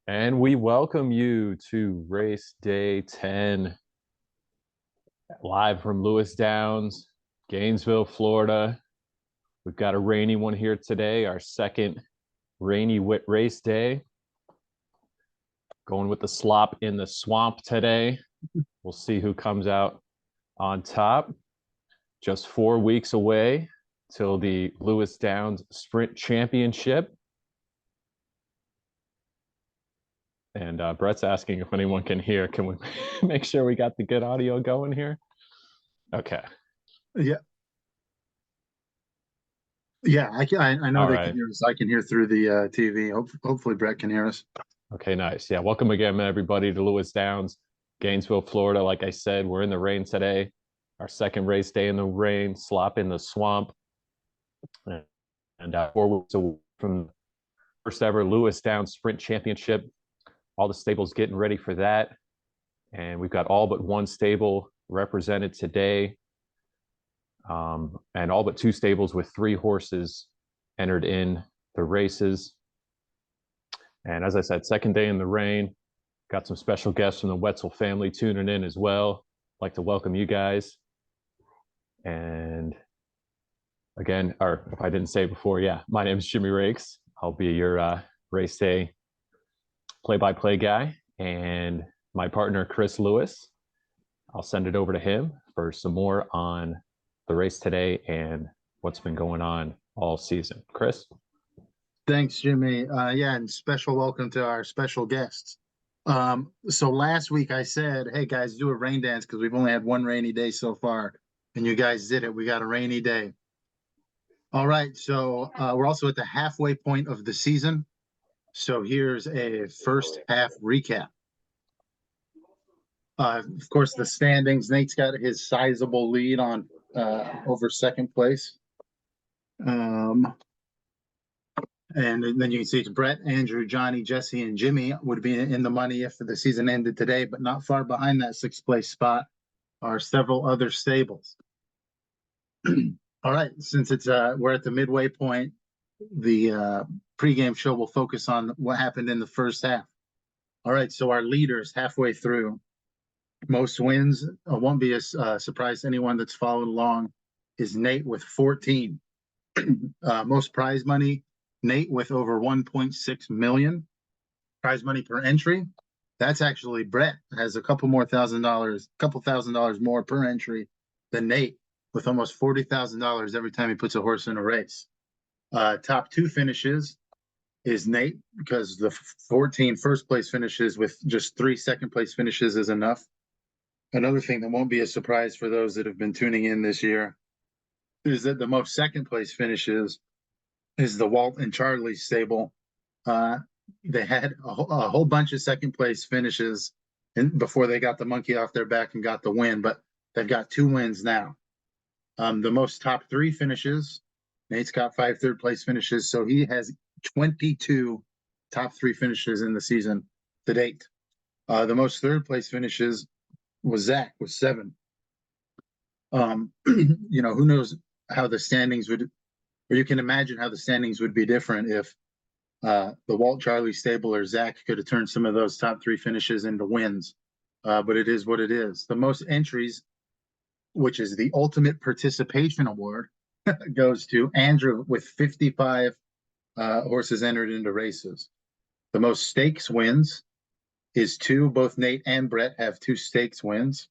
And we welcome you to race day 10, live from Lewis Downs, Gainesville, Florida. We've got a rainy one here today, our second rainy race day. Going with the slop in the swamp today. We'll see who comes out on top. Just 4 weeks away till the Lewis Downs Sprint Championship. And Brett's asking if anyone can hear. Can we make sure we got the good audio going here? Okay. Yeah. Yeah, I know All they can right. hear us. I can hear through the TV. Hopefully Brett can hear us. Okay, nice. Yeah, welcome again, everybody, to Lewis Downs, Gainesville, Florida. Like I said, we're in the rain today. Our second race day in the rain, slop in the swamp. And 4 weeks away from the first ever Lewis Downs Sprint Championship. All the stables getting ready for that. And we've got all but one stable represented today. And all but two stables with 3 horses entered in the races. And as I said, second day in the rain. Got some special guests from the Wetzel family tuning in as well. Like to welcome you guys. And again, or if I didn't say before, yeah, my name is Jimmy Rakes. I'll be your race day play-by-play guy. And my partner, Chris Lewis, I'll send it over to him for some more on the race today and what's been going on all season. Chris? Thanks, Jimmy. Yeah, and special welcome to our special guests. So last week I said, hey guys, do a rain dance because we've only had one rainy day so far, and you guys did it. We got a rainy day. All right, so we're also at the halfway point of the season. So here's a first half recap. Of course, the standings. Nate's got his sizable lead on over second place. And then you can see it's Brett, Andrew, Johnny, Jesse, and Jimmy would be in the money if the season ended today, but not far behind that sixth place spot are several other stables. All right, since it's we're at the midway point, the pregame show will focus on what happened in the first half. All right, so our leaders halfway through, most wins, won't be a surprise to anyone that's followed along, is Nate with 14. Most prize money, Nate with over 1.6 million. Prize money per entry, that's actually Brett has a couple thousand dollars more per entry than Nate, with almost $40,000 every time he puts a horse in a race. Top 2 finishes is Nate, because the 14 first place finishes with just 3 second place finishes is enough. Another thing that won't be a surprise for those that have been tuning in this year is that the most second place finishes is the Walt and Charlie stable. They had a whole bunch of second place finishes before they got the monkey off their back and got the win, but they've got 2 wins now. The most top 3 finishes, Nate's got 5 third place finishes, so he has 22 top 3 finishes in the season to date. The most third place finishes was Zach with 7. Who knows how the standings would, or you can imagine how the standings would be different if the Walt Charlie stable or Zach could have turned some of those top 3 finishes into wins. But it is what it is. The most entries, which is the ultimate participation award, goes to Andrew with 55 horses entered into races. The most stakes wins is 2. Both Nate and Brett have 2 stakes wins.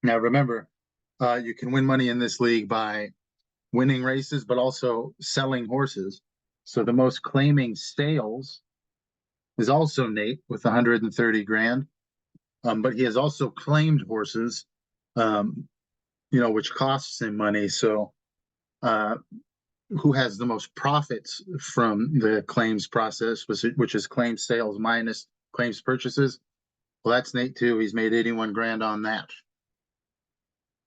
Now remember, you can win money in this league by winning races, but also selling horses. So the most claiming sales is also Nate with 130 grand. But he has also claimed horses, which costs him money. So who has the most profits from the claims process, which is claim sales minus claims purchases? Well, that's Nate too. He's made 81 grand on that.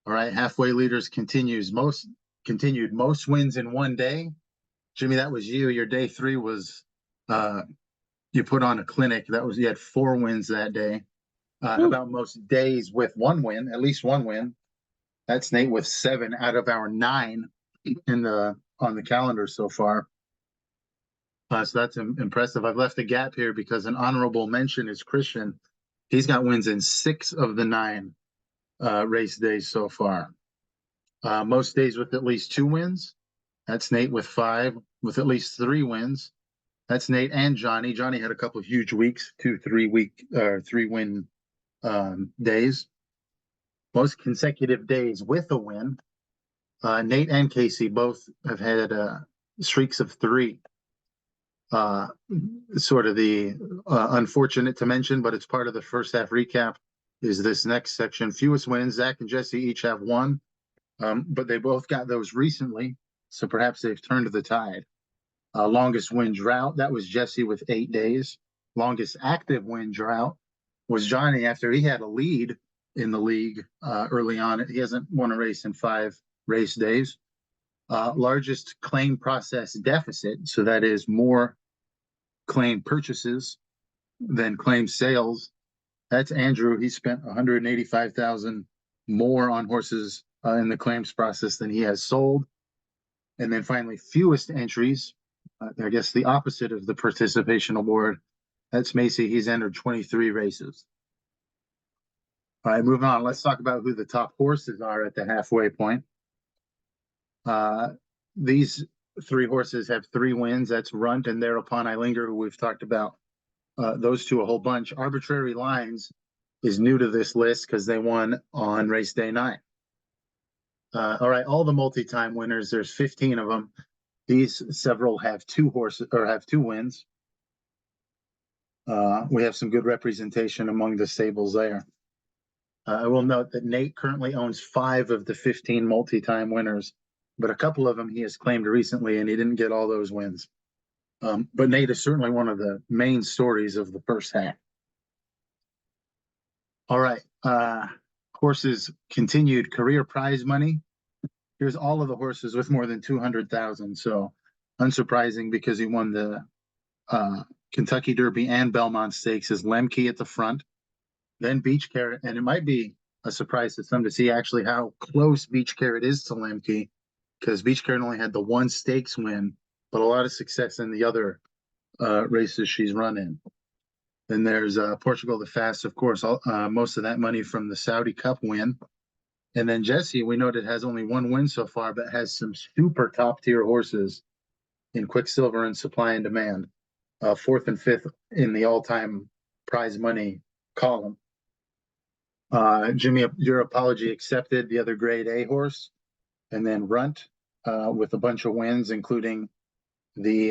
All right, halfway leaders continued most wins in one day. Jimmy, that was you. Your day 3 was you put on a clinic. You had 4 wins that day. About most days with 1 win, at least 1 win. That's Nate with 7 out of our 9 on the calendar so far. So that's impressive. I've left a gap here because an honorable mention is Christian. He's got wins in 6 of the 9 race days so far. Most days with at least 2 wins. That's Nate with 5. With at least 3 wins. That's Nate and Johnny. Johnny had a couple of huge weeks, 3-win days. Most consecutive days with a win. Nate and Casey both have had streaks of 3. Sort of the unfortunate to mention, but it's part of the first half recap, is this next section. Fewest wins, Zach and Jesse each have 1, but they both got those recently, so perhaps they've turned the tide. Longest win drought, that was Jesse with 8 days. Longest active win drought was Johnny after he had a lead in the league early on. He hasn't won a race in 5 race days. Largest claim process deficit, so that is more claim purchases than claim sales. That's Andrew. He spent $185,000 more on horses in the claims process than he has sold. And then finally, fewest entries. I guess the opposite of the participation award. That's Macy. He's entered 23 races. All right, moving on. Let's talk about who the top horses are at the halfway point. These 3 horses have 3 wins. That's Runt and Thereupon I Linger, who we've talked about those 2 a whole bunch. Arbitrary Lines is new to this list because they won on race day 9. All right, all the multi-time winners, there's 15 of them. These several have 2 horses or have 2 wins. We have some good representation among the stables there. I will note that Nate currently owns 5 of the 15 multi-time winners, but a couple of them he has claimed recently, and he didn't get all those wins. But Nate is certainly one of the main stories of the first half. All right, horses continued career prize money. Here's all of the horses with more than 200,000. So unsurprising because he won the Kentucky Derby and Belmont Stakes is Lemke at the front. Then Beach Carrot, and it might be a surprise to some to see actually how close Beach Carrot is to Lemke, because Beach Carrot only had the 1 stakes win, but a lot of success in the other races she's run in. Then there's Portugal the Fast, of course, most of that money from the Saudi Cup win. And then Jesse, we noted, has only 1 win so far, but has some super top tier horses in Quicksilver and Supply and Demand. 4th and 5th in the all-time prize money column. Jimmy, your apology accepted, the other grade A horse. And then Runt with a bunch of wins, including the,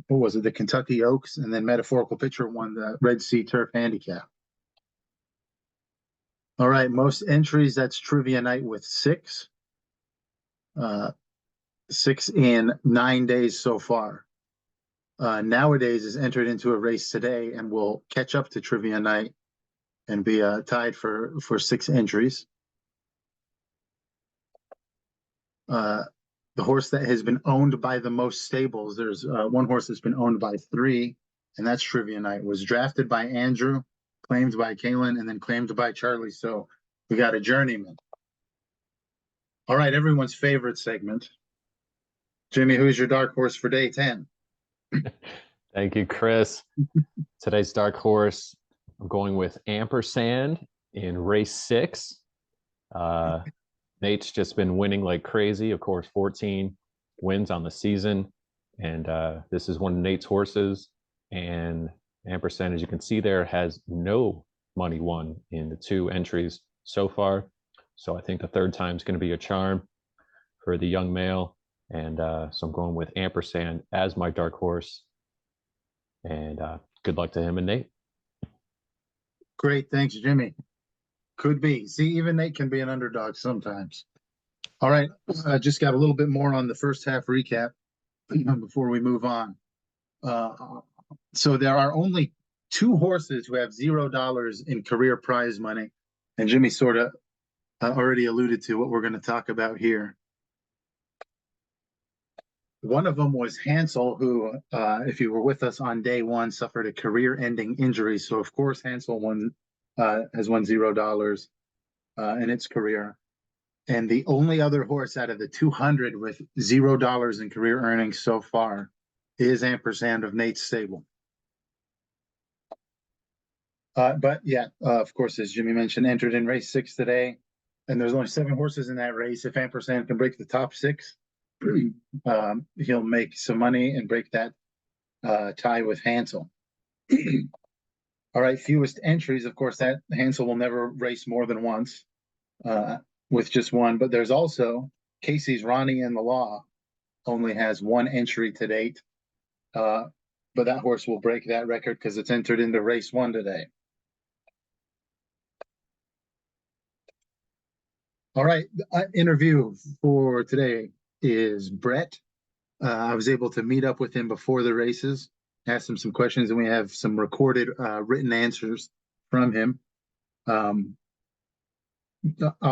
the Kentucky Oaks, and then Metaphorical Picture won the Red Sea Turf Handicap. All right, most entries, that's Trivia Night with 6. 6 in 9 days so far. Nowadays is entered into a race today and will catch up to Trivia Night and be tied for 6 entries. The horse that has been owned by the most stables, there's 1 horse that's been owned by 3, and that's Trivia Night. Was drafted by Andrew, claimed by Kalen, and then claimed by Charlie. So we got a journeyman. All right, everyone's favorite segment. Jimmy, who's your dark horse for day 10? Thank you, Chris. Today's dark horse, I'm going with Ampersand in race 6. Nate's just been winning like crazy. Of course, 14 wins on the season. And this is one of Nate's horses. And Ampersand, as you can see there, has no money won in the 2 entries so far. So I think the 3rd time is going to be a charm for the young male. And so I'm going with Ampersand as my dark horse. And good luck to him and Nate. Great. Thanks, Jimmy. Could be. See, even Nate can be an underdog sometimes. All right. I just got a little bit more on the first half recap before we move on. So there are only 2 horses who have $0 in career prize money. And Jimmy sort of already alluded to what we're going to talk about here. One of them was Hansel, who, if you were with us on day 1, suffered a career-ending injury. So, of course, Hansel has won $0 in its career. And the only other horse out of the 200 with $0 in career earnings so far is Ampersand of Nate's stable. But yeah, of course, as Jimmy mentioned, entered in race 6 today, and there's only 7 horses in that race. If Ampersand can break the top 6, he'll make some money and break that tie with Hansel. All right, fewest entries. Of course, that Hansel will never race more than once with just one. But there's also Casey's Ronnie and the Law only has 1 entry to date. But that horse will break that record because it's entered into race 1 today. All right, interview for today is Brett. I was able to meet up with him before the races, ask him some questions, and we have some recorded written answers from him. I'll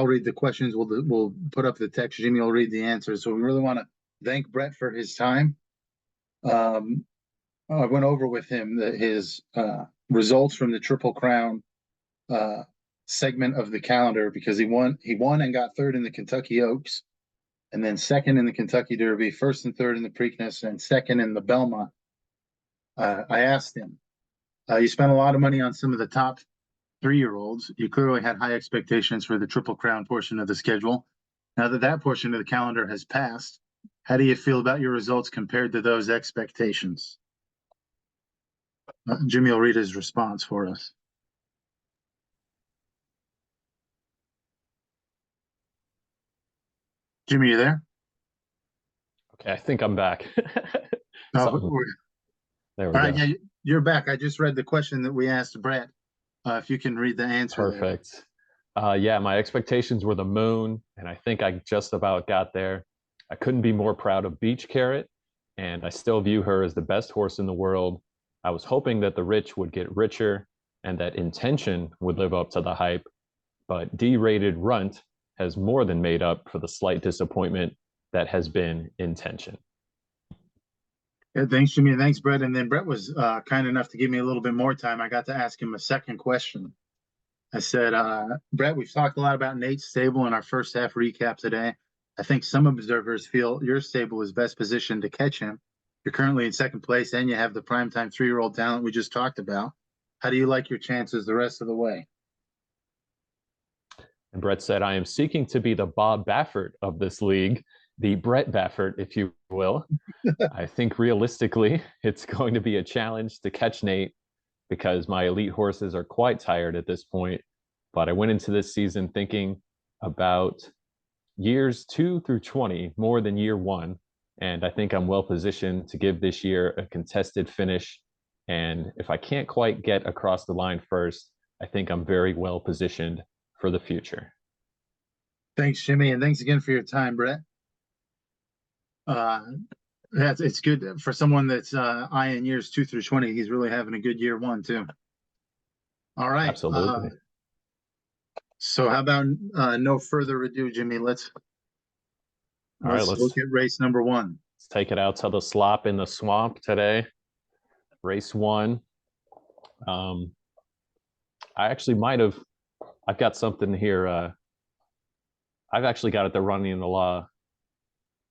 read the questions. We'll put up the text. Jimmy will read the answers. So we really want to thank Brett for his time. I went over with him his results from the Triple Crown segment of the calendar because he won and got 3rd in the Kentucky Oaks, and then 2nd in the Kentucky Derby, 1st and 3rd in the Preakness, and 2nd in the Belmont. I asked him, you spent a lot of money on some of the top 3-year-olds. You clearly had high expectations for the Triple Crown portion of the schedule. Now that portion of the calendar has passed, how do you feel about your results compared to those expectations? Jimmy will read his response for us. Jimmy, you there? Okay, I think I'm back. There we go. All right, yeah, you're back. I just read the question that we asked Brett. If you can read the answer. Perfect. Yeah, my expectations were the moon, and I think I just about got there. I couldn't be more proud of Beach Carrot, and I still view her as the best horse in the world. I was hoping that the rich would get richer and that Intention would live up to the hype, but D-rated Runt has more than made up for the slight disappointment that has been Intention. Yeah, thanks, Jimmy. Thanks, Brett. And then Brett was kind enough to give me a little bit more time. I got to ask him a second question. I said, Brett, we've talked a lot about Nate's stable in our first half recap today. I think some observers feel your stable is best positioned to catch him. You're currently in 2nd place, and you have the primetime 3-year-old talent we just talked about. How do you like your chances the rest of the way? And Brett said, I am seeking to be the Bob Baffert of this league, the Brett Baffert, if you will. I think realistically, it's going to be a challenge to catch Nate because my elite horses are quite tired at this point. But I went into this season thinking about years 2 through 20 more than year 1. And I think I'm well positioned to give this year a contested finish. And if I can't quite get across the line first, I think I'm very well positioned for the future. Thanks, Jimmy. And thanks again for your time, Brett. It's good for someone that's eyeing years 2 through 20. He's really having a good year 1 too. All right. Absolutely. So how about no further ado, Jimmy? Let's look at race number 1. Let's take it out to the slop in the swamp today. Race 1. I actually I've got something here. I've actually got it, the Ronnie and the Law.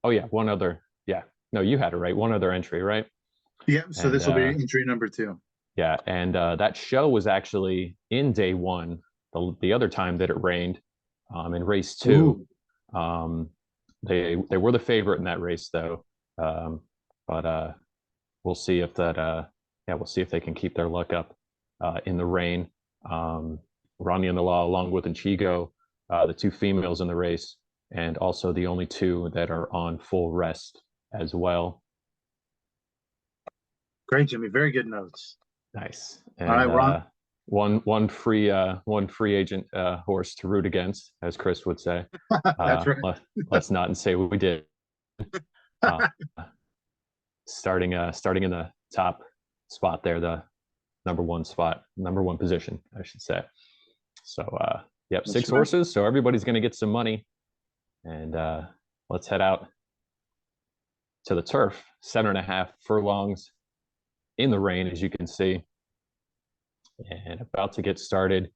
Oh yeah, one other. Yeah, no, you had it right. One other entry, right? Yeah. So this will be entry number 2. Yeah, and that show was actually in day 1. The other time that it rained, in race 2. They were the favorite in that race though, but we'll see if that. We'll see if they can keep their luck up in the rain. Ronnie and the Law, along with Ichigo, the 2 females in the race, and also the only 2 that are on full rest as well. Great, Jimmy. Very good notes. Nice. And, all right, Ron. One free agent horse to root against, as Chris would say. That's right. Let's not say what we did. Starting in the top spot there, the number 1 position, I should say. So yep, 6 horses. So everybody's going to get some money, and let's head out to the turf. 7.5 furlongs in the rain, as you can see, and about to get started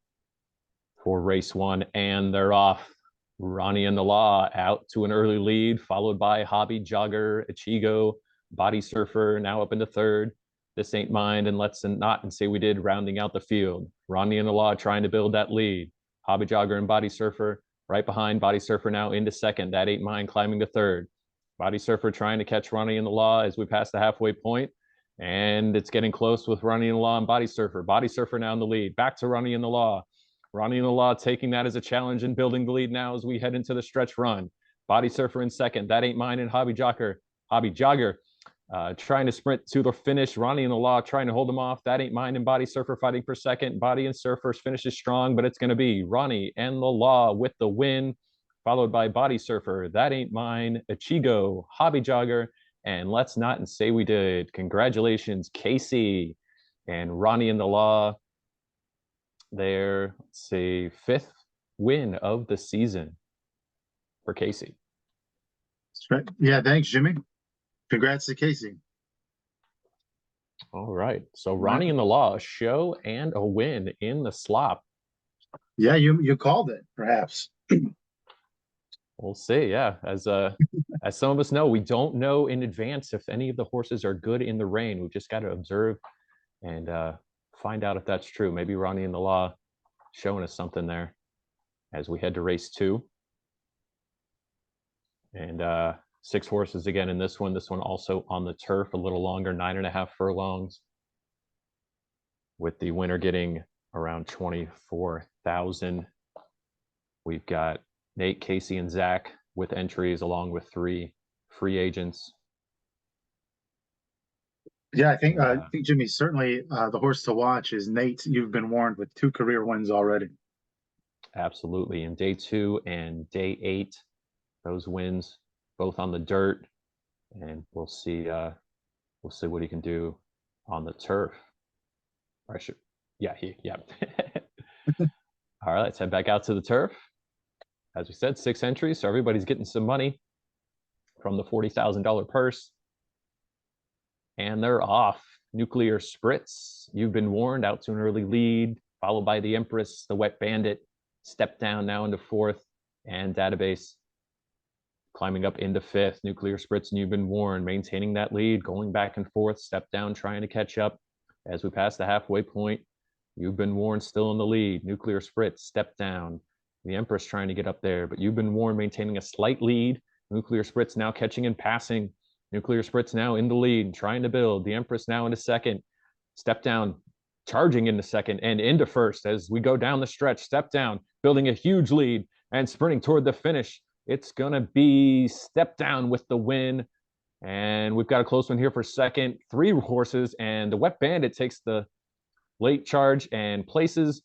for race 1, and they're off. Ronnie and the Law out to an early lead, followed by Hobby Jogger, Ichigo, Body Surfer now up into third. This Ain't Mine and Let's Not and Say We Did rounding out the field. Ronnie and the Law trying to build that lead. Hobby Jogger and Body Surfer right behind. Body Surfer now into second. That Ain't Mine climbing to third. Body Surfer trying to catch Ronnie and the Law as we pass the halfway point. And it's getting close with Ronnie and the Law and Body Surfer. Body Surfer now in the lead. Back to Ronnie and the Law. Ronnie and the Law taking that as a challenge and building the lead now as we head into the stretch run. Body Surfer in second. That Ain't Mine and Hobby Jogger trying to sprint to the finish. Ronnie and the Law trying to hold them off. That Ain't Mine and Body Surfer fighting for second. Body and Surfer's finishes strong, but it's going to be Ronnie and the Law with the win, followed by Body Surfer, That Ain't Mine, Ichigo, Hobby Jogger, and Let's Not and Say We Did. Congratulations, Casey and Ronnie and the Law. Their, let's see, 5th win of the season for Casey. That's right. Yeah, thanks, Jimmy. Congrats to Casey. All right. So Ronnie and the Law, a show and a win in the slop. Yeah, you called it, perhaps. We'll see. Yeah, as some of us know, we don't know in advance if any of the horses are good in the rain. We've just got to observe and find out if that's true. Maybe Ronnie and the Law showing us something there as we head to race 2. And 6 horses again in this one. This one also on the turf, a little longer, 9.5 furlongs, with the winner getting around 24,000. We've got Nate, Casey, and Zach with entries, along with 3 free agents. Yeah, I think Jimmy, certainly the horse to watch is Nate. You've been warned with 2 career wins already. Absolutely. In day 2 and day 8, those wins both on the dirt, and we'll see what he can do on the turf. Or I should, yeah. All right, let's head back out to the turf. As we said, 6 entries, so everybody's getting some money from the $40,000 purse. And they're off. Nuclear Spritz, You've Been Warned, out to an early lead, followed by the Empress, the Wet Bandit, step down now into 4th, and Database climbing up into 5th. Nuclear Spritz and You've Been Warned, maintaining that lead, going back and forth, step down, trying to catch up. As we pass the halfway point, You've Been Warned still in the lead. Nuclear Spritz, step down. The Empress trying to get up there, but You've Been Warned maintaining a slight lead. Nuclear Spritz now catching and passing. Nuclear Spritz now in the lead, trying to build. The Empress now into second. Step down, charging into second and into first as we go down the stretch. Step down, building a huge lead and sprinting toward the finish. It's going to be Step Down with the win. And we've got a close one here for second. 3 horses, and the Wet Bandit takes the late charge and places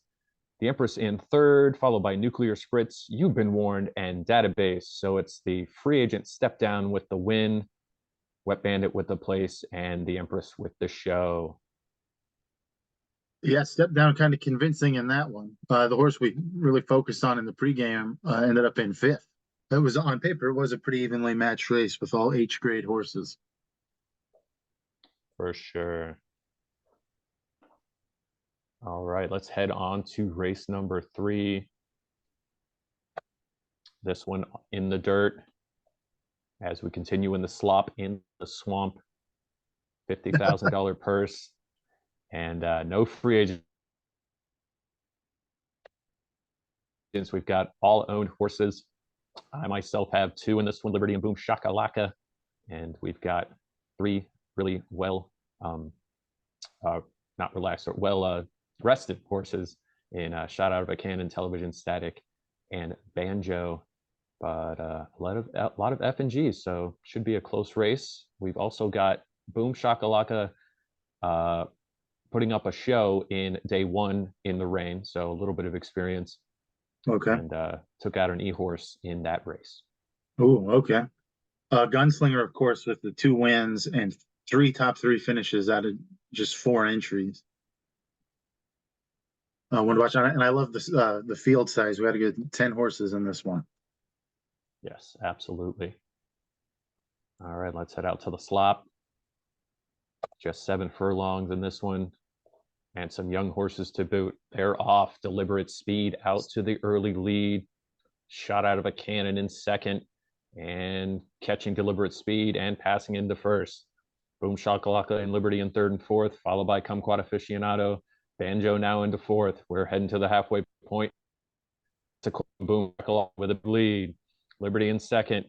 the Empress in 3rd, followed by Nuclear Spritz, You've Been Warned, and Database. So it's the free agent Step Down with the win, Wet Bandit with the place, and the Empress with the show. Yeah, Step Down kind of convincing in that one. The horse we really focused on in the pregame ended up in 5th. It was, on paper, it was a pretty evenly matched race with all H-grade horses. For sure. All right, let's head on to race number 3. This one in the dirt as we continue in the slop in the swamp. $50,000 purse and no free agents. We've got all owned horses. I myself have 2 in this one, Liberty and Boom Shakalaka. And we've got 3 really well, not relaxed, or well rested horses in Shot Out of a Cannon, Television Static, and Banjo. But a lot of F and Gs, so should be a close race. We've also got Boom Shakalaka putting up a show in day 1 in the rain, so a little bit of experience. Okay. And took out an E-horse in that race. Oh, okay. Gunslinger, of course, with the 2 wins and 3 top 3 finishes out of just 4 entries. One to watch on it, and I love this the field size. We had to get 10 horses in this one. Yes, absolutely. All right, let's head out to the slop. Just 7 furlongs in this one, and some young horses to boot. They're off. Deliberate Speed out to the early lead. Shot Out of a Cannon in second, and catching Deliberate Speed and passing into first. Boom Shakalaka and Liberty in third and fourth, followed by Kumquat Aficionado. Banjo now into fourth. We're heading to the halfway point. Boom Shakalaka with a lead. Liberty in second.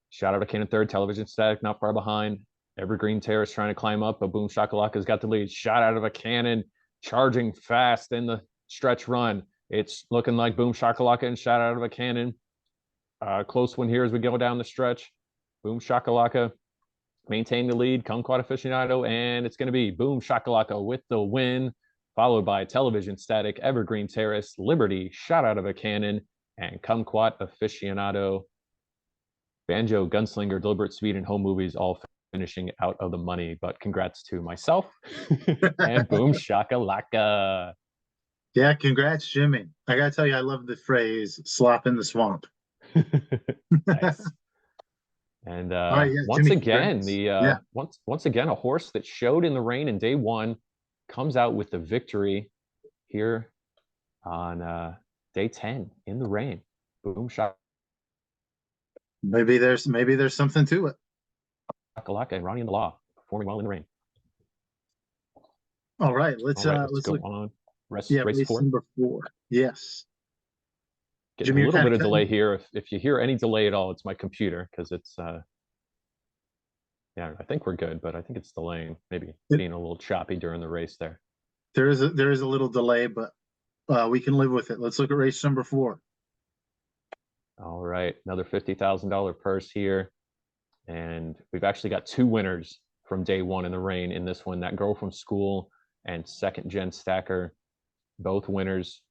Shout out to Cannon third. Television Static not far behind. Evergreen Terrace trying to climb up, but Boom Shakalaka's got the lead. Shot out of a cannon, charging fast in the stretch run. It's looking like Boom Shakalaka and shot out of a cannon. Close one here as we go down the stretch. Boom Shakalaka maintain the lead. Kumquat Aficionado, and it's going to be Boom Shakalaka with the win, followed by Television Static, Evergreen Terrace, Liberty, shot out of a cannon, and Kumquat Aficionado. Banjo, Gunslinger, Deliberate Speed, and Home Movies all finishing out of the money. But congrats to myself and Boom Shakalaka. Yeah, congrats, Jimmy. I gotta tell you, I love the phrase "slop in the swamp." Nice. And right, yeah, once Jimmy, again, congrats. once again, a horse that showed in the rain in day one comes out with the victory here on day 10 in the rain. Boom Maybe there's something to it. Shakalaka and Ronnie in the Law performing well in the rain. All right, let's All right, let's go look. on. Race Race 4. number 4. Yes. Getting Jimmy, a you're little kind bit of of delay here. If you hear any delay at all, it's my computer because it's yeah, I think we're good, but I think it's delaying, maybe being a little choppy during the race there. There is a little delay, but we can live with it. Let's look at race number 4. All right, another $50,000 purse here, and we've actually got 2 winners from day 1 in the rain in this one. That Girl from School and Second Gen Stacker, both winners.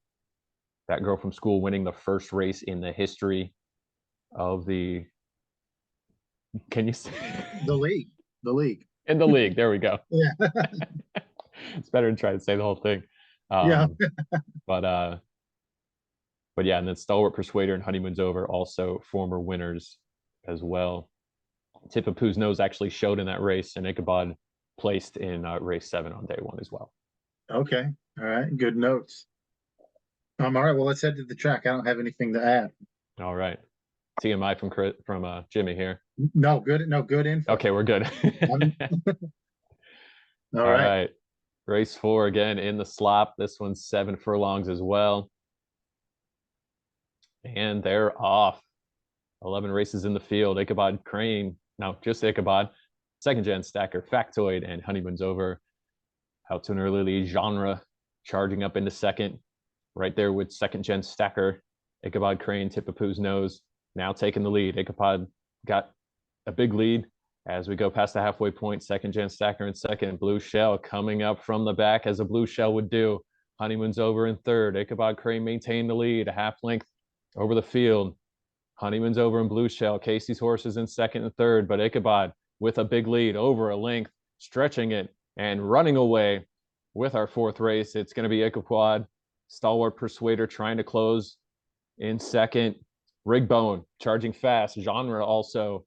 That Girl from School winning the first race in the history of the. Can you say The league? In the league? There we go. Yeah. It's better to try to say the whole thing. Yeah. But yeah, and then Stalwart Persuader and Honeymoon's Over, also former winners as well. Tip of Pooh's Nose actually showed in that race, and Ichabod placed in race 7 on day 1 as well. Okay. All right. Good notes. All right. Well, let's head to the track. I don't have anything to add. All right. TMI from Jimmy here. No good info. Okay, we're good. All right. Race 4 again in the slop. This one's 7 furlongs as well. And they're off. 11 races in the field. Ichabod Crane, no, just Ichabod. Second Gen Stacker, Factoid, and Honeymoon's Over. Out to an early lead. Genre charging up into second. Right there with Second Gen Stacker. Ichabod Crane, Tip of Pooh's Nose, now taking the lead. Ichabod got a big lead as we go past the halfway point. Second Gen Stacker in second. Blue Shell coming up from the back as a Blue Shell would do. Honeymoon's Over in third. Ichabod Crane maintained the lead, a half length over the field. Honeymoon's Over and Blue Shell. Casey's horses in second and third, but Ichabod with a big lead over a length, stretching it and running away with our 4th race. It's going to be Ichabod. Stalwart Persuader trying to close in second. Rigbone charging fast. Genre also.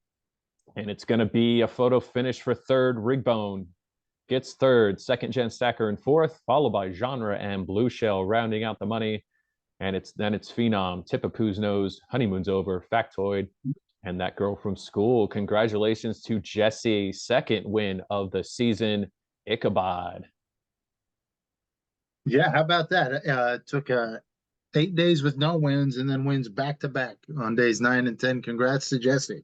And it's going to be a photo finish for third. Rigbone gets third. Second Gen Stacker in fourth, followed by Genre and Blue Shell rounding out the money. And it's Phenom, Tip of Pooh's Nose, Honeymoon's Over, Factoid, and That Girl from School. Congratulations to Jesse, second win of the season. Ichabod. Yeah, how about that? Took 8 days with no wins and then wins back to back on days 9 and 10. Congrats to Jesse.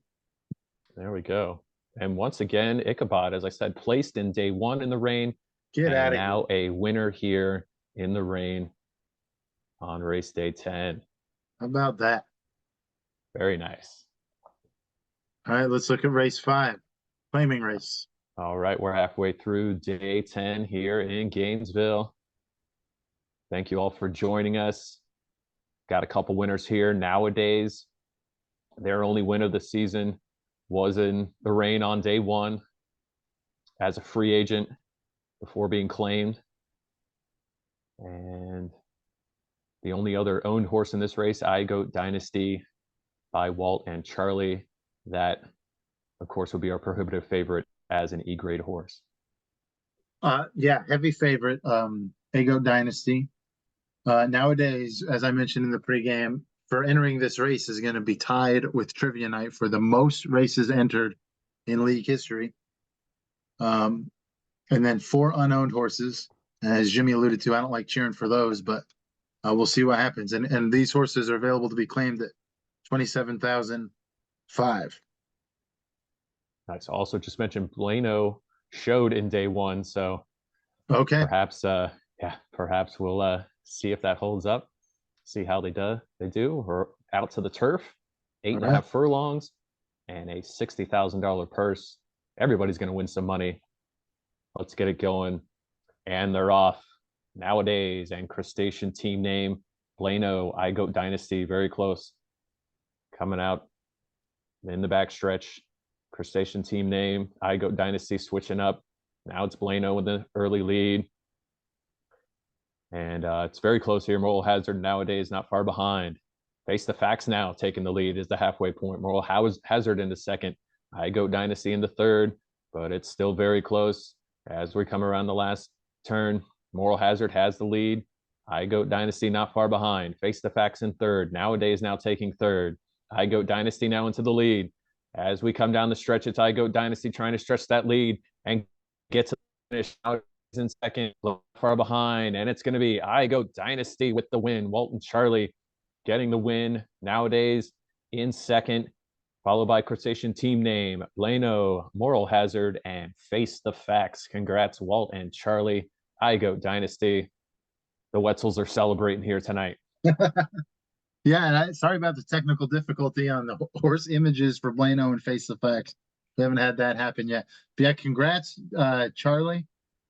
There we go. And once again, Ichabod, as I said, placed in day 1 in the rain. Get out of here. Now a winner here in the rain on race day 10. How about that? Very nice. All right, let's look at race 5, claiming race. All right, we're halfway through day 10 here in Gainesville. Thank you all for joining us. Got a couple winners here. Nowadays, their only win of the season was in the rain on day 1 as a free agent before being claimed. And the only other owned horse in this race, iGoat Dynasty by Walt and Charlie. That, of course, will be our prohibitive favorite as an E-grade horse. Yeah, heavy favorite, iGoat Dynasty. Nowadays, as I mentioned in the pregame, for entering this race is going to be tied with Trivia Night for the most races entered in league history. And then 4 unowned horses. As Jimmy alluded to, I don't like cheering for those, but we'll see what happens. And these horses are available to be claimed at 27,005. Nice. Also, just mentioned Blano showed in day one, so Okay. perhaps, perhaps we'll see if that holds up. See how they do. We're out to the turf, 8.5 furlongs, and a $60,000 purse. Everybody's going to win some money. Let's get it going. And they're off. Nowadays and crustacean team name, Blano, iGoat Dynasty, very close. Coming out in the backstretch. Crustacean team name, iGoat Dynasty switching up. Now it's Blano with the early lead. And it's very close here. Moral Hazard nowadays not far behind. Face the Facts now taking the lead is the halfway point. Moral Hazard in the second. iGoat Dynasty in the third, but it's still very close as we come around the last turn. Moral Hazard has the lead. iGoat Dynasty not far behind. Face the Facts in third. Nowadays now taking third. iGoat Dynasty now into the lead. As we come down the stretch, it's iGoat Dynasty trying to stretch that lead and get to the finish. Now in second, far behind, and it's going to be iGoat Dynasty with the win. Walton Charlie getting the win nowadays in second, followed by Crustacean team name, Blano, Moral Hazard, and Face the Facts. Congrats, Walt and Charlie. iGoat Dynasty. The Wetzels are celebrating here tonight. Yeah, and sorry about the technical difficulty on the horse images for Blano and Face the Facts. We haven't had that happen yet. But yeah, congrats, Charlie.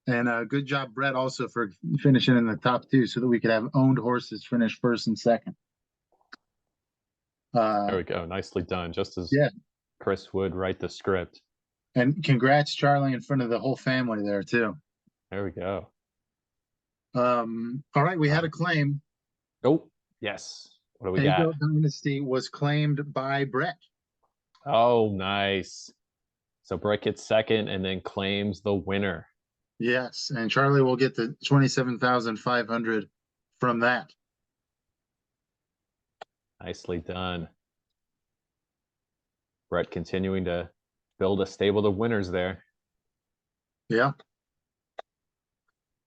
And good job, Brett, also for finishing in the top 2 so that we could have owned horses finish first and second. There we go. Nicely done. Just as Chris would write the script. And congrats, Charlie, in front of the whole family there, too. There we go. All right, we had a claim. Oh, yes. What do we got? iGoat Dynasty was claimed by Brett. Oh, nice. So Brett gets second and then claims the winner. Yes, and Charlie will get the 27,500 from that. Nicely done. Brett continuing to build a stable of winners there. Yeah.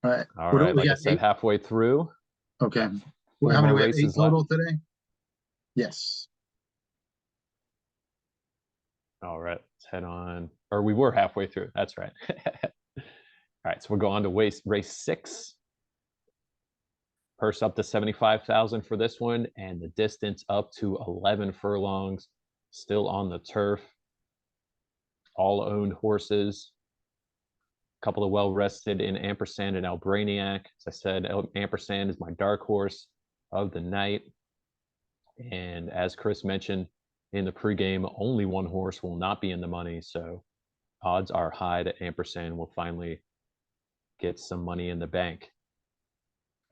All right. All right, like I said, halfway through. Okay. Well, how many we have? 8 total today? Yes. All right, let's head on. Or we were halfway through. That's right. All right, so we'll go on to race 6. Purse up to 75,000 for this one, and the distance up to 11 furlongs. Still on the turf. All owned horses. A couple of well rested in Ampersand and Albraniac. As I said, Ampersand is my dark horse of the night. And as Chris mentioned in the pregame, only one horse will not be in the money. So odds are high that Ampersand will finally get some money in the bank.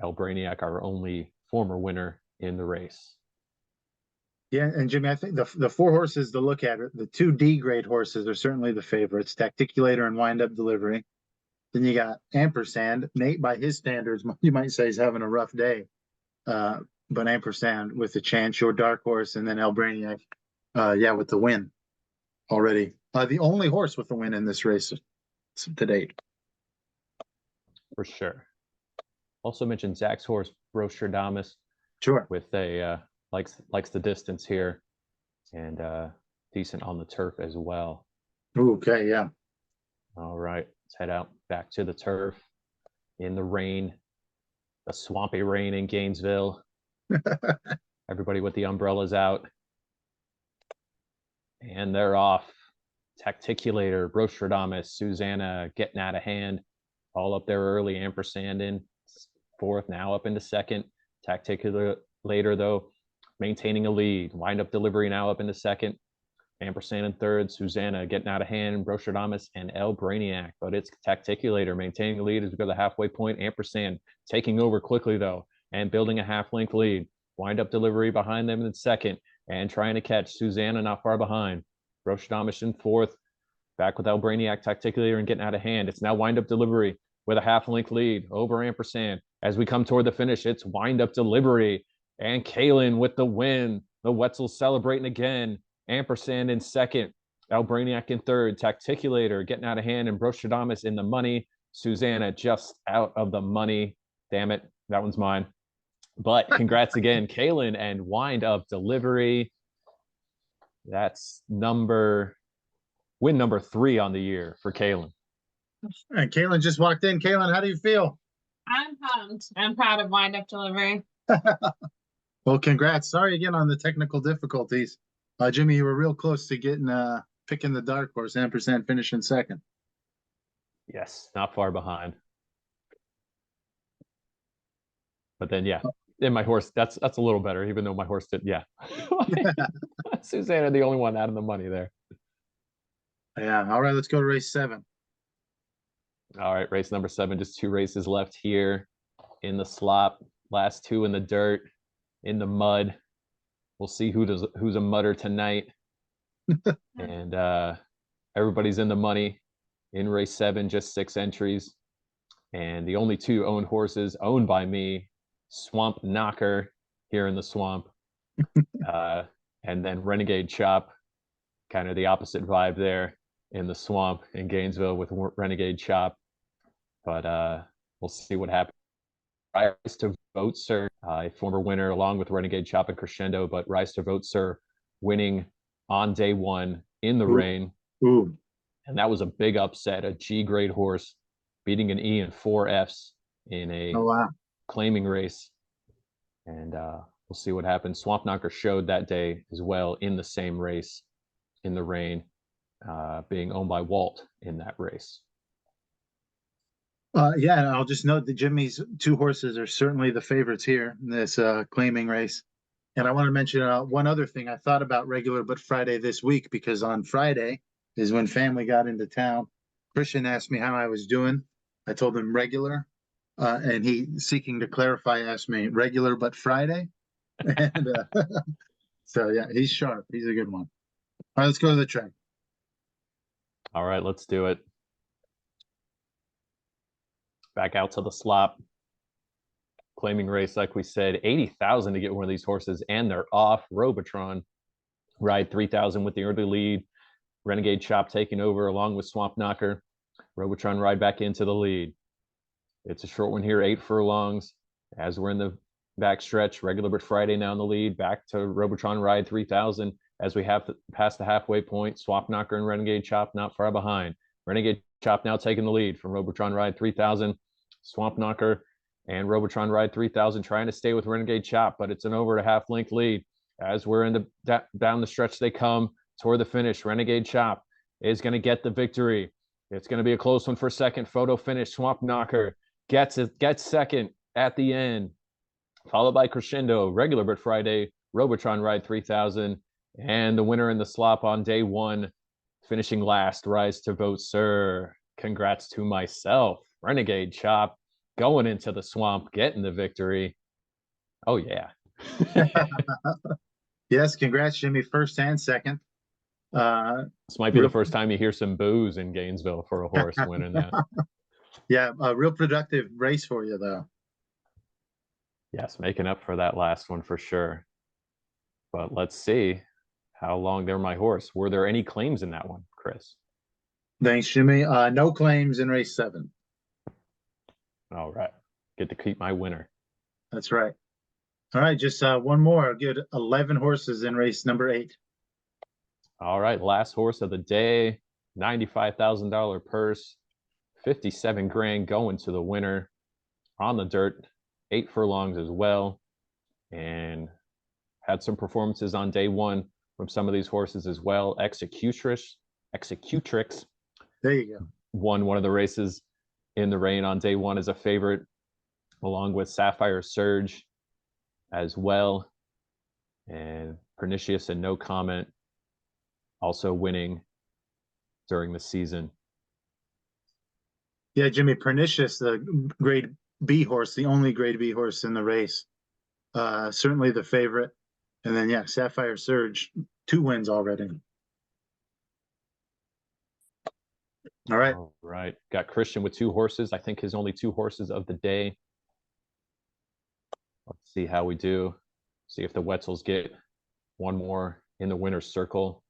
Albraniac, our only former winner in the race. Yeah, and Jimmy, I think the 4 horses to look at, the 2 D grade horses are certainly the favorites, Tacticulator and Wind Up Delivery. Then you got Ampersand. Nate, by his standards, you might say he's having a rough day. But Ampersand with the chance, your dark horse, and then Albraniac, with the win already. The only horse with the win in this race to date. For sure. Also mentioned Zach's horse, Brostradamus. Sure. With a likes the distance here, and decent on the turf as well. Okay, yeah. All right, let's head out back to the turf in the rain, the swampy rain in Gainesville. Everybody with the umbrellas out. And they're off. Tacticulator, Brostradamus, Susanna getting out of hand. All up there early. Ampersand in fourth, now up into second. Tacticulator, though, maintaining a lead. Wind Up Delivery now up into second. Ampersand in third. Susanna getting out of hand. Brostradamus and Albraniac. But it's Tacticulator maintaining the lead as we go to the halfway point. Ampersand taking over quickly, though, and building a half-length lead. Wind Up Delivery behind them in second and trying to catch Susanna not far behind. Brostradamus in fourth. Back with Albraniac, Tacticulator, and getting out of hand. It's now Wind Up Delivery with a half-length lead over Ampersand. As we come toward the finish, it's Wind Up Delivery and Kalen with the win. The Wetzels celebrating again. Ampersand in second. Albraniak in third, Tacticulator getting out of hand, and Brostradamus in the money. Susanna just out of the money. Damn it, that one's mine. But congrats again, Kaylin and Wind Up Delivery. That's win number 3 on the year for Kaylin. And Kaylin just walked in. Kaylin, how do you feel? I'm pumped. I'm proud of Wind Up Delivery. Well, congrats. Sorry again on the technical difficulties. Jimmy, you were real close to getting picking the dark horse, ampersand finishing second. Yes, not far behind. But then, yeah, and my horse, that's a little better, even though my horse did, yeah. Susanna, the only one out of the money there. Yeah. All right, let's go to race 7. All right, race number 7, just 2 races left here in the slop. Last 2 in the dirt, in the mud. We'll see who's a mudder tonight. And everybody's in the money in race 7, just 6 entries. And the only 2 owned horses owned by me, Swamp Knocker here in the swamp. And then Renegade Chop, kind of the opposite vibe there in the swamp in Gainesville with Renegade Chop. But we'll see what happens. Rise to Vote Sir, a former winner along with Renegade Chop and Crescendo, but Rise to Vote Sir winning on day 1 in the rain. Ooh. And that was a big upset, a G grade horse beating an E and 4 Fs in a claiming race. And we'll see what happens. Swamp Knocker showed that day as well in the same race in the rain, being owned by Walt in that race. Yeah, and I'll just note that Jimmy's 2 horses are certainly the favorites here in this claiming race. And I want to mention one other thing. I thought about Regular But Friday this week because on Friday is when family got into town. Christian asked me how I was doing. I told him regular, and he, seeking to clarify, asked me Regular But Friday. And so, yeah, he's sharp. He's a good one. All right, let's go to the track. All right, let's do it. Back out to the slop. Claiming race, like we said, 80,000 to get one of these horses, and they're off. Robotron ride 3,000 with the early lead. Renegade Chop taking over along with Swamp Knocker. Robotron ride back into the lead. It's a short one here, 8 furlongs. As we're in the back stretch, Regular But Friday now in the lead. Back to Robotron ride 3,000 as we have to pass the halfway point. Swamp Knocker and Renegade Chop not far behind. Renegade Chop now taking the lead from Robotron ride 3,000. Swamp Knocker and Robotron ride 3,000 trying to stay with Renegade Chop, but it's an over a half length lead. As we're in the down the stretch they come toward the finish. Renegade Chop is going to get the victory. It's going to be a close one for second. Photo finish. Swamp Knocker gets second at the end, followed by Crescendo. Regular But Friday, Robotron ride 3,000, and the winner in the slop on day 1, finishing last, Rise to Vote Sir. Congrats to myself, Renegade Chop, going into the swamp, getting the victory. Oh, yeah. Yes, congrats, Jimmy, first and second. This might be the first time you hear some boos in Gainesville for a horse winning that. Yeah, a real productive race for you, though. Yes, making up for that last one for sure. But let's see how long they're my horse. Were there any claims in that one, Chris? Thanks, Jimmy. No claims in race 7. All right. Get to keep my winner. That's right. All right, just one more. Good 11 horses in race number 8. All right, last horse of the day, $95,000 purse, 57 grand going to the winner on the dirt, 8 furlongs as well, and had some performances on day 1 from some of these horses as well. Executrix. There you go. Won one of the races in the rain on day 1 as a favorite, along with Sapphire Surge as well, and Pernicious and No Comment also winning during the season. Yeah, Jimmy, Pernicious, the grade B horse, the only grade B horse in the race. Certainly the favorite. And then, yeah, Sapphire Surge, 2 wins already. All right. All right. Got Christian with 2 horses. I think his only 2 horses of the day. Let's see how we do. See if the Wetzels get one more in the winner's circle.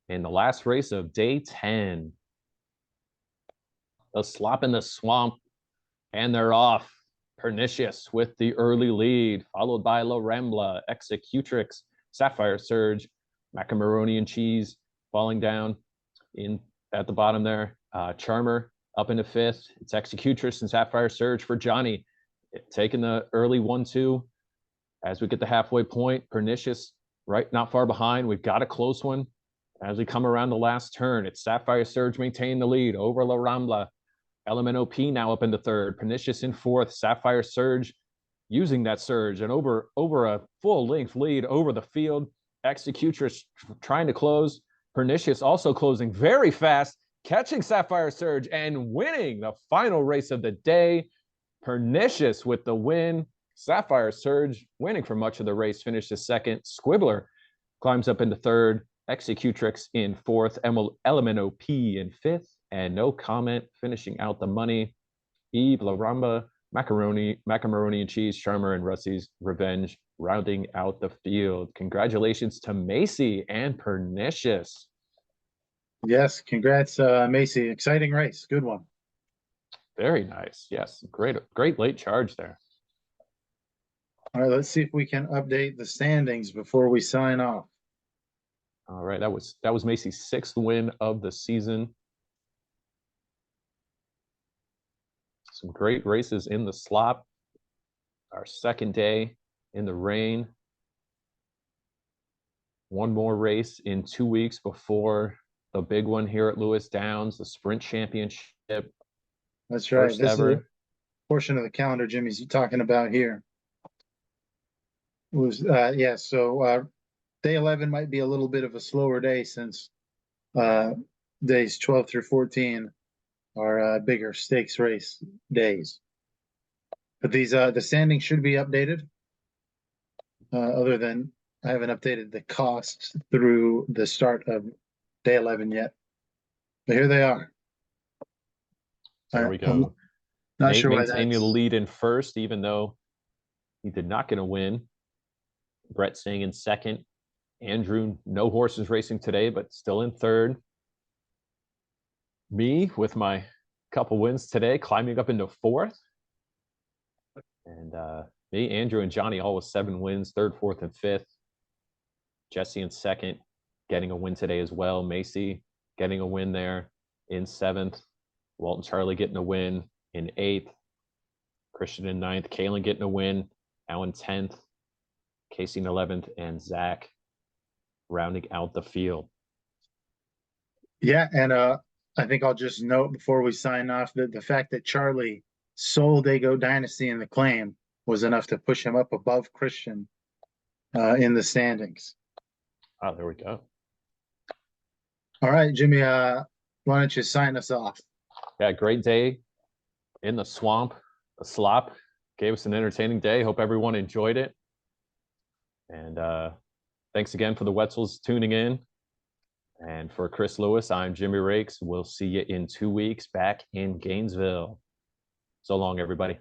in the last race of day 10. The Slop in the Swamp, and they're off. Pernicious with the early lead, followed by La Rambla, Executrix, Sapphire Surge, Macaroni and Cheese falling down in at the bottom there. Charmer up into fifth. It's Executrix and Sapphire Surge for Johnny, taking the early 1-2. As we get the halfway point, Pernicious right not far behind. We've got a close one. As we come around the last turn, it's Sapphire Surge maintaining the lead over La Rambla. LMNOP now up into third. Pernicious in fourth. Sapphire Surge using that surge and over a full length lead over the field. Executrix trying to close. Pernicious also closing very fast, catching Sapphire Surge and winning the final race of the day. Pernicious with the win. Sapphire Surge winning for much of the race, finishes second. Squibbler climbs up into third. Executrix in fourth. LMNOP in fifth. And No Comment finishing out the money. Eve, La Ramba, Macaroni and Cheese, Charmer, and Rusty's Revenge rounding out the field. Congratulations to Macy and Pernicious. Yes, congrats, Macy. Exciting race. Good one. Very nice. Yes, great late charge there. All right, let's see if we can update the standings before we sign off. All right, that was Macy's 6th win of the season. Some great races in the slop. Our second day in the rain. One more race in 2 weeks before the big one here at Lewis Downs, the Sprint Championship. That's right. First This ever. is a portion of the calendar Jimmy's talking about here. So day 11 might be a little bit of a slower day since days 12 through 14 are bigger stakes race days. But these the standings should be updated. Other than I haven't updated the costs through the start of day 11 yet. But here they are. There we go. Not Nate sure why maintaining the that's lead in first, even though he did not get a win. Brett staying in second. Andrew, no horses racing today, but still in third. Me with my couple wins today, climbing up into fourth. And me, Andrew, and Johnny all with 7 wins, third, fourth, and fifth. Jesse in second, getting a win today as well. Macy getting a win there in 7th. Walt and Charlie getting a win in 8th. Christian in 9th. Kaylin getting a win now in 10th. Casey in 11th, and Zach rounding out the field. Yeah, and I think I'll just note before we sign off that the fact that Charlie sold Dago Dynasty in the claim was enough to push him up above Christian in the standings. Oh, there we go. All right, Jimmy, why don't you sign us off? Yeah, great day in the swamp, the slop. Gave us an entertaining day. Hope everyone enjoyed it. And thanks again for the Wetzels tuning in. And for Chris Lewis, I'm Jimmy Rakes. We'll see you in 2 weeks back in Gainesville. So long, everybody.